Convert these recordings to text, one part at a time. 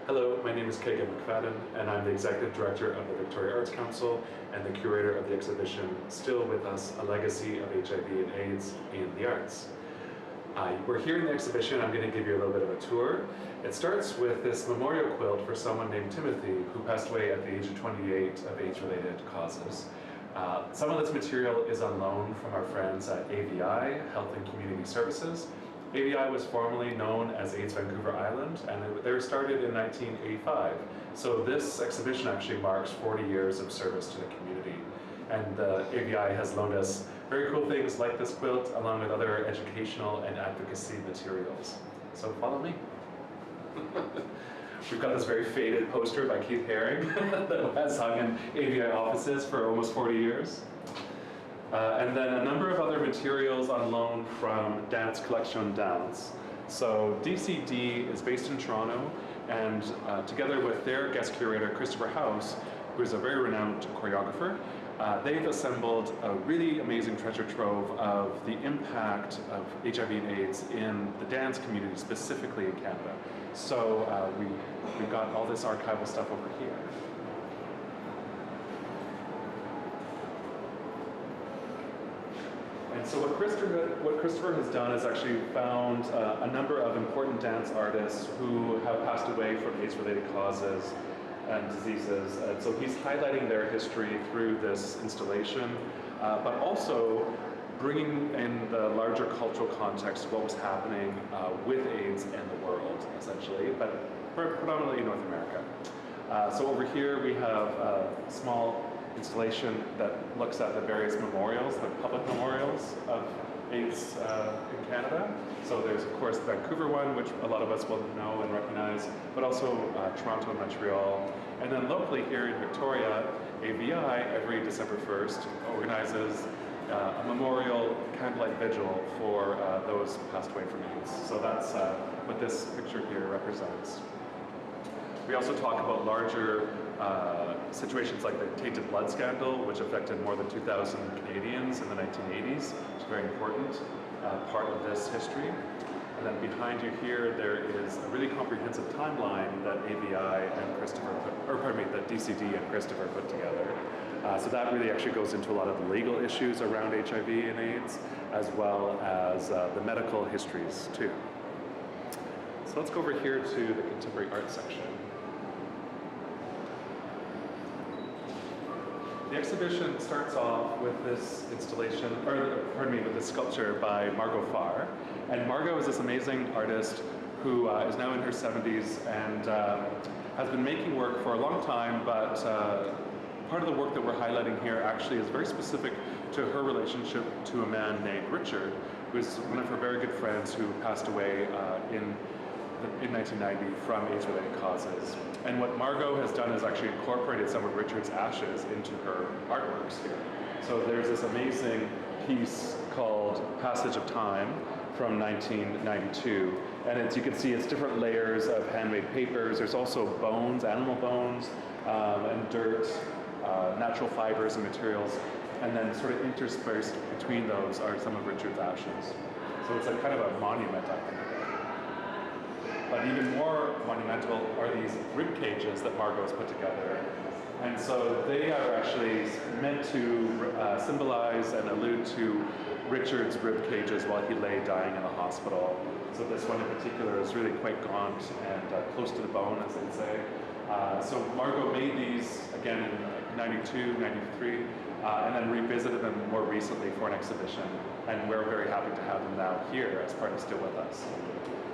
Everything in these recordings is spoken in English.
Hello, my name is Kagan McFadden, and I'm the Executive Director of the Victoria Arts Council and the curator of the exhibition Still With Us, A Legacy of HIV and AIDS in the Arts. We're here in the exhibition. I'm going to give you a little bit of a tour. It starts with this memorial quilt for someone named Timothy who passed away at the age of 28 of AIDS-related causes. Some of this material is on loan from our friends at AVI, Health and Community Services. AVI was formerly known as AIDS Vancouver Island, and they were started in 1985. So this exhibition actually marks 40 years of service to the community. And AVI has loaned us very cool things like this quilt, along with other educational and advocacy materials. So follow me. We've got this very faded poster by Keith Haring that has hung in AVI offices for almost 40 years. And then a number of other materials on loan from Dance Collection Dance. So DCD is based in Toronto, and together with their guest curator, Christopher House, who is a very renowned choreographer, they've assembled a really amazing treasure trove of the impact of HIV and AIDS in the dance community, specifically in Canada. So we've got all this archival stuff over here. And so what Christopher has done is actually found a number of important dance artists who have passed away from AIDS-related causes and diseases. And so he's highlighting their history through this installation, but also bringing in the larger cultural context of what was happening with AIDS in the world, essentially, but predominantly in North America. So over here we have a small installation that looks at the various memorials, the public memorials of AIDS in Canada. So there's, of course, the Vancouver one, which a lot of us will know and recognize, but also Toronto and Montreal. And then locally here in Victoria, AVI, every December 1st, organizes a memorial candlelight vigil for those passed away from AIDS. So that's what this picture here represents. We also talk about larger situations like the tainted blood scandal, which affected more than 2,000 Canadians in the 1980s, which is a very important part of this history. And then behind you here, there is a really comprehensive timeline that AVI and that DCD and Christopher put together. So that really actually goes into a lot of the legal issues around HIV and AIDS, as well as the medical histories too. So let's go over here to the contemporary art section. The exhibition starts off with this installation, with this sculpture by Margot Farr. And Margot is this amazing artist who is now in her 70s and has been making work for a long time, but part of the work that we're highlighting here actually is very specific to her relationship to a man named Richard, who is one of her very good friends who passed away in 1990 from AIDS-related causes. And what Margot has done is actually incorporated some of Richard's ashes into her artworks here. So there's this amazing piece called Passage of Time from 1992. And you can see it's different layers of handmade papers. There's also bones, animal bones, and dirt, natural fibers and materials. And then sort of interspersed between those are some of Richard's ashes. So it's a kind of a monument, I think. But even more monumental are these rib cages that Margot's put together. And so they are actually meant to symbolize and allude to Richard's rib cages while he lay dying in the hospital. So this one in particular is really quite gaunt and close to the bone, as they'd say. So Margot made these again in 92, 93, and then revisited them more recently for an exhibition. And we're very happy to have them now here as part of Still With Us.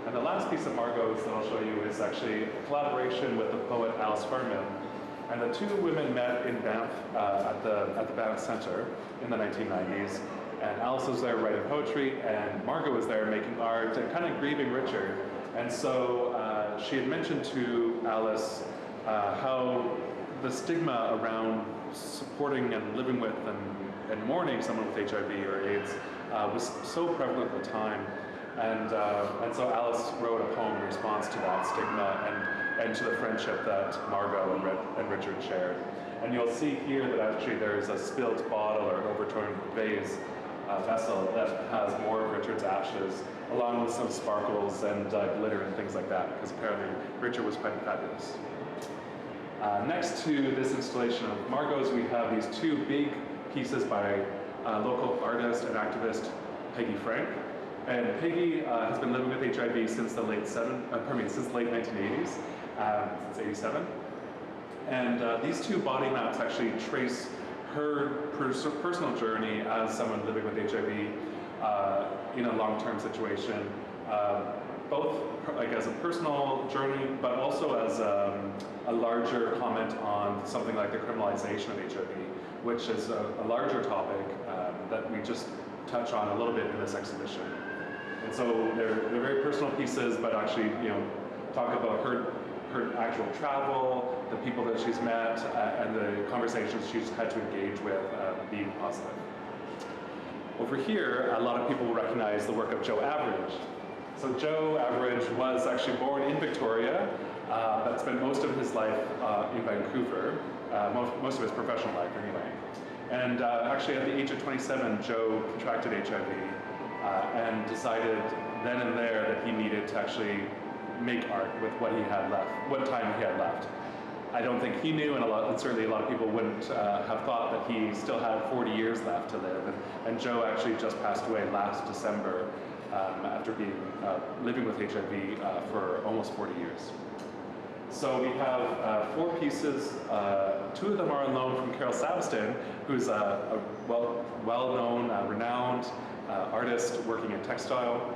And the last piece of Margot's that I'll show you is actually a collaboration with the poet Alice Furman. And the two women met in Banff at the Banff Centre in the 1990s. And Alice was there writing poetry, and Margot was there making art and kind of grieving Richard. And so she had mentioned to Alice how the stigma around supporting and living with and mourning someone with HIV or AIDS was so prevalent at the time. And so Alice wrote a poem in response to that stigma and to the friendship that Margot and Richard shared. And you'll see here that actually there is a spilt bottle or an overturned vase vessel that has more of Richard's ashes, along with some sparkles and glitter and things like that, because apparently Richard was quite fabulous. Next to this installation of Margot's, we have these two big pieces by local artist and activist Peggy Frank. And Peggy has been living with HIV since the late 1980s, since '87. And these two body maps actually trace her personal journey as someone living with HIV in a long-term situation, both like as a personal journey, but also as a larger comment on something like the criminalization of HIV, which is a larger topic that we just touch on a little bit in this exhibition. And so they're very personal pieces, but actually, talk about her actual travel, the people that she's met, and the conversations she's had to engage with being positive. Over here, a lot of people will recognize the work of Joe Average. So Joe Average was actually born in Victoria, but spent most of his life in Vancouver, most of his professional life anyway. And actually at the age of 27, Joe contracted HIV and decided then and there that he needed to actually make art with what he had left, what time he had left. I don't think he knew, and certainly a lot of people wouldn't have thought that he still had 40 years left to live. And Joe actually just passed away last December after being living with HIV for almost 40 years. So we have 4 pieces. 2 of them are on loan from Carol Sabiston, who's a well-known, renowned artist working in textile,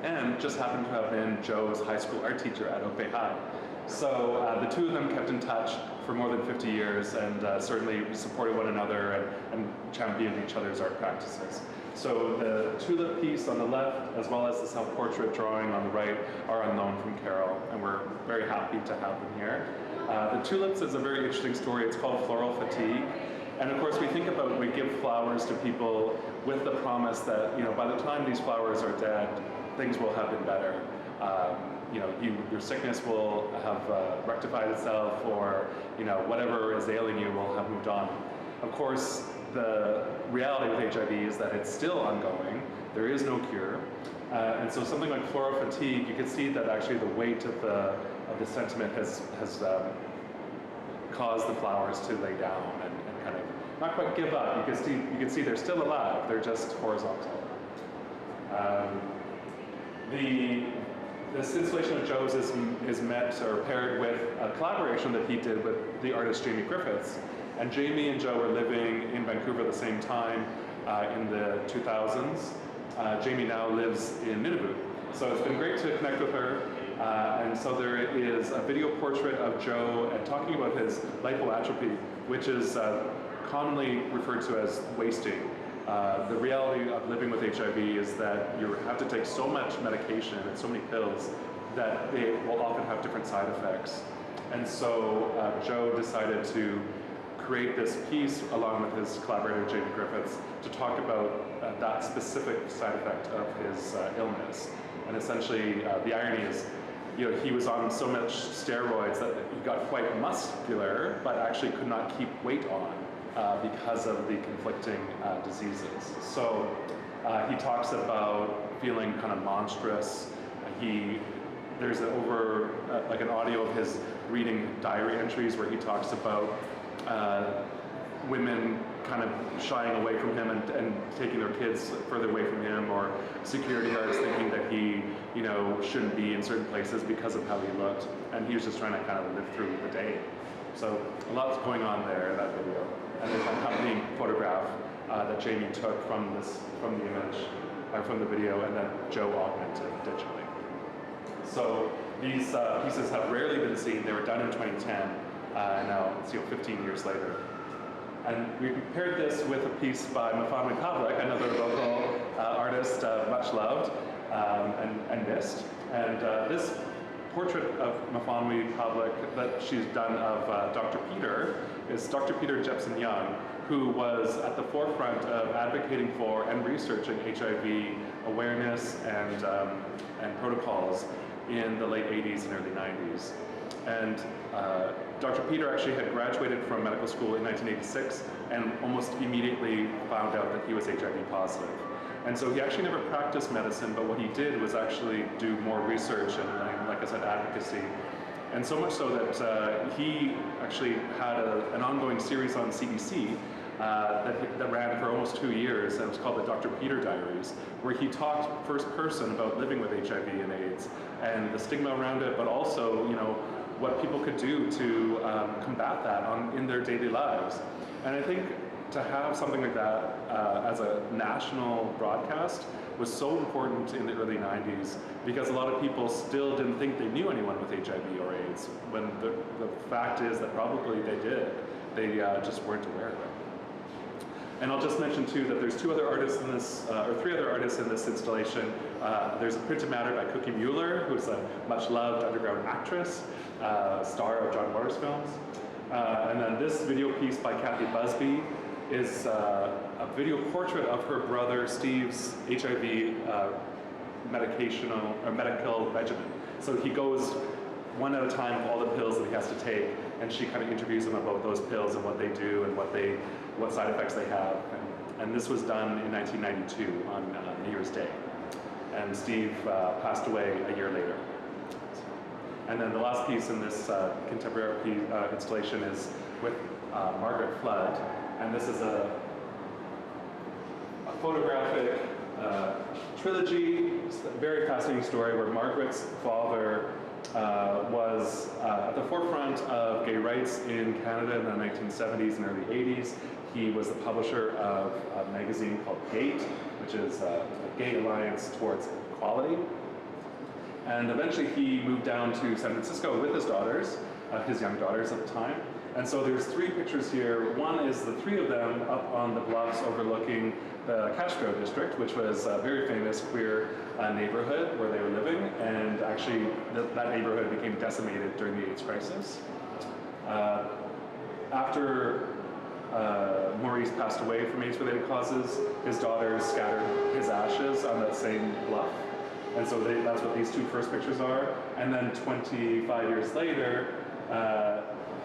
and just happened to have been Joe's high school art teacher at Oak Bay High. So the 2 of them kept in touch for more than 50 years and certainly supported one another and championed each other's art practices. So the tulip piece on the left, as well as the self-portrait drawing on the right, are on loan from Carol, and we're very happy to have them here. The tulips is a very interesting story. It's called floral fatigue. And of course, we think about, we give flowers to people with the promise that, by the time these flowers are dead, things will have been better. Your sickness will have rectified itself, or whatever is ailing you will have moved on. Of course, the reality with HIV is that it's still ongoing. There is no cure, and so something like floral fatigue, you can see that actually the weight of the sentiment has caused the flowers to lay down and kind of not quite give up. You can see they're still alive. They're just horizontal. This installation of Joe's is met or paired with a collaboration that he did with the artist Jamie Griffiths. And Jamie and Joe were living in Vancouver at the same time in the 2000s. Jamie now lives in Nunavut. So it's been great to connect with her. And so there is a video portrait of Joe and talking about his lipoatrophy, which is commonly referred to as wasting. The reality of living with HIV is that you have to take so much medication and so many pills that they will often have different side effects. And so Joe decided to create this piece along with his collaborator Jamie Griffiths to talk about that specific side effect of his illness. And essentially the irony is, he was on so much steroids that he got quite muscular, but actually could not keep weight on because of the conflicting diseases. So he talks about feeling kind of monstrous. There's an audio of his reading diary entries where he talks about women kind of shying away from him and taking their kids further away from him, or security guards thinking that he, shouldn't be in certain places because of how he looked, and he was just trying to kind of live through the day. So a lot's going on there in that video. And there's an accompanying photograph that Jamie took from the image, or from the video, and then Joe augmented digitally. So these pieces have rarely been seen. They were done in 2010, and now it's 15 years later. And we compared this with a piece by Mafanwi Pavlik, another local artist, much loved and missed. And this portrait of Mafanwi Pavlik that she's done of Dr. Peter is Dr. Peter Jepson Young, who was at the forefront of advocating for and researching HIV awareness and protocols in the late 80s and early 90s. And Dr. Peter actually had graduated from medical school in 1986 and almost immediately found out that he was HIV positive. And so he actually never practiced medicine, but what he did was actually do more research and, like I said, advocacy. And so much so that he actually had an ongoing series on CBC that ran for almost 2 years, and it was called the Dr. Peter Diaries, where he talked first person about living with HIV and AIDS and the stigma around it, but also, what people could do to combat that in their daily lives. And I think to have something like that as a national broadcast was so important in the early 90s, because a lot of people still didn't think they knew anyone with HIV or AIDS, when the fact is that probably they did. They just weren't aware of it. And I'll just mention too that there's 3 other artists in this installation. There's a printed matter by Cookie Mueller, who's a much loved underground actress, star of John Waters films. And then this video piece by Kathy Busby is a video portrait of her brother Steve's HIV medical regimen. So he goes one at a time of all the pills that he has to take, and she kind of interviews him about those pills and what they do and what side effects they have. And this was done in 1992 on New Year's Day. And Steve passed away a year later. And then the last piece in this contemporary installation is with Margaret Flood. And this is a photographic trilogy. It's a very fascinating story where Margaret's father was at the forefront of gay rights in Canada in the 1970s and early 80s. He was the publisher of a magazine called Gate, which is a gay alliance towards equality. And eventually he moved down to San Francisco with his daughters, his young daughters at the time. And so there's 3 pictures here. One is the 3 of them up on the bluffs overlooking the Castro district, which was a very famous queer neighborhood where they were living. And actually that neighborhood became decimated during the AIDS crisis. After Maurice passed away from AIDS-related causes, his daughters scattered his ashes on that same bluff. And so that's what these 2 first pictures are. And then 25 years later,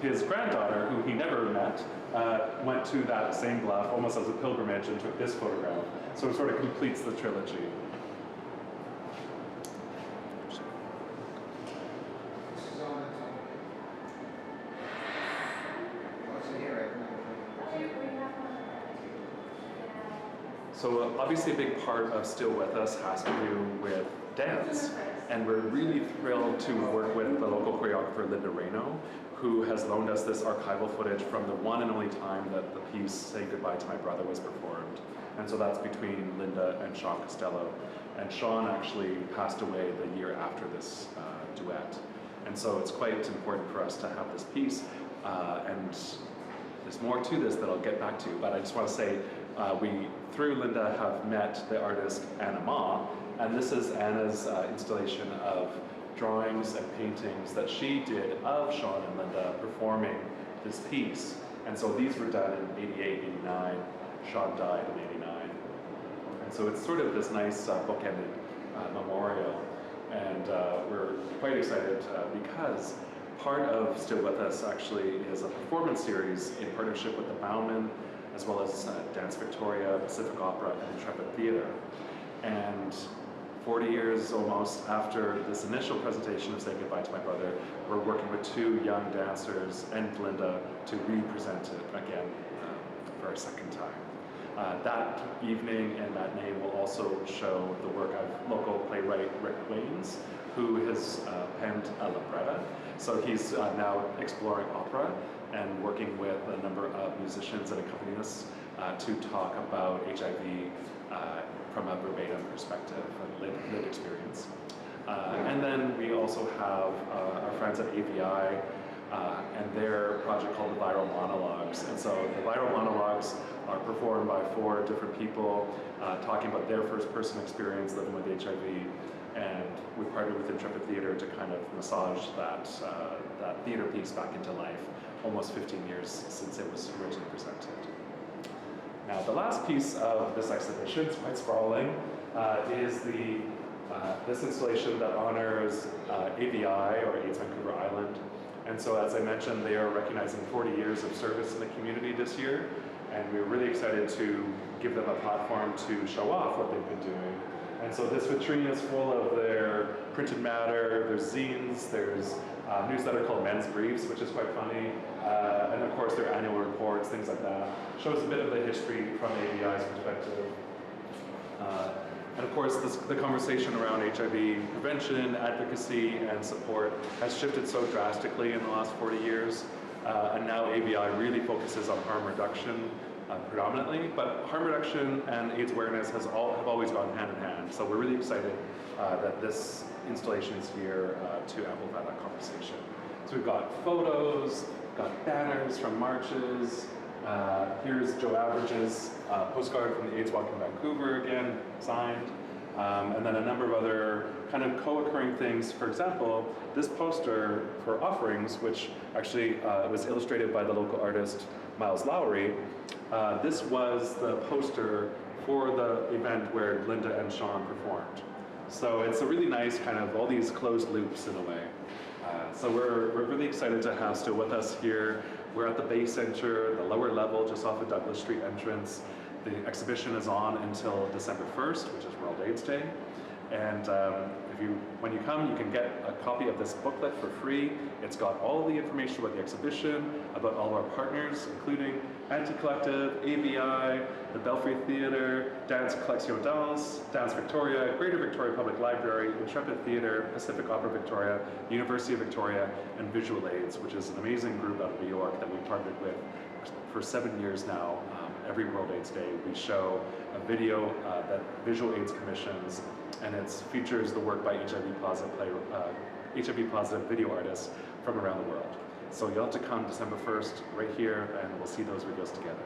his granddaughter, who he never met, went to that same bluff almost as a pilgrimage and took this photograph. So it sort of completes the trilogy. So obviously a big part of Still With Us has to do with dance. And we're really thrilled to work with the local choreographer Linda Reno, who has loaned us this archival footage from the one and only time that the piece Say Goodbye to My Brother was performed. And so that's between Linda and Sean Costello. And Sean actually passed away the year after this duet. And so it's quite important for us to have this piece. And there's more to this that I'll get back to, but I just want to say we, through Linda, have met the artist Anna Ma, and this is Anna's installation of drawings and paintings that she did of Sean and Linda performing this piece. And so these were done in 88, 89. Sean died in 89. And so it's sort of this nice bookended memorial. And we're quite excited because part of Still With Us actually is a performance series in partnership with the Bauman, as well as Dance Victoria, Pacific Opera, and Intrepid Theatre. And 40 years almost after this initial presentation of Say Goodbye to My Brother, we're working with 2 young dancers and Linda to represent it again for a second time. That evening and that name will also show the work of local playwright Rick Waynes, who has penned a libretto. So he's now exploring opera and working with a number of musicians and accompanists to talk about HIV from a verbatim perspective, a lived experience. And then we also have our friends at AVI and their project called the Viral Monologues. And so the Viral Monologues are performed by 4 different people talking about their first person experience living with HIV. And we partnered with Intrepid Theatre to kind of massage that theatre piece back into life, almost 15 years since it was originally presented. Now, the last piece of this exhibition, it's quite sprawling, is this installation that honors AVI, or AIDS Vancouver Island, And so as I mentioned, they are recognizing 40 years of service in the community this year, and we're really excited to give them a platform to show off what they've been doing. And so this vitrine is full of their printed matter, there's zines, there's a newsletter called Men's Briefs, which is quite funny, and of course their annual reports, things like that. Shows a bit of the history from ABI's perspective. And of course, the conversation around HIV prevention, advocacy, and support has shifted so drastically in the last 40 years. And now ABI really focuses on harm reduction predominantly, but harm reduction and AIDS awareness have always gone hand in hand. So we're really excited that this installation is here to amplify that conversation. So we've got photos, got banners from marches. Here's Joe Average's postcard from the AIDS Walk in Vancouver, again, signed. And then a number of other kind of co-occurring things. For example, this poster for offerings, which actually was illustrated by the local artist Miles Lowry. This was the poster for the event where Linda and Sean performed. So it's a really nice kind of all these closed loops in a way. So we're really excited to have Still With Us here. We're at the Bay Center, the lower level, just off of Douglas Street entrance. The exhibition is on until December 1st, which is World AIDS Day. And when you come, you can get a copy of this booklet for free. It's got all the information about the exhibition, about all our partners, including Anti-Collective, ABI, the Belfry Theatre, Dance Collection Dance, Dance Victoria, Greater Victoria Public Library, Intrepid Theatre, Pacific Opera Victoria, University of Victoria, and Visual AIDS, which is an amazing group out of New York that we've partnered with for 7 years now. Every World AIDS Day, we show a video that Visual AIDS commissions, and it features the work by HIV positive video artists from around the world. So you'll have to come December 1st right here, and we'll see those videos together.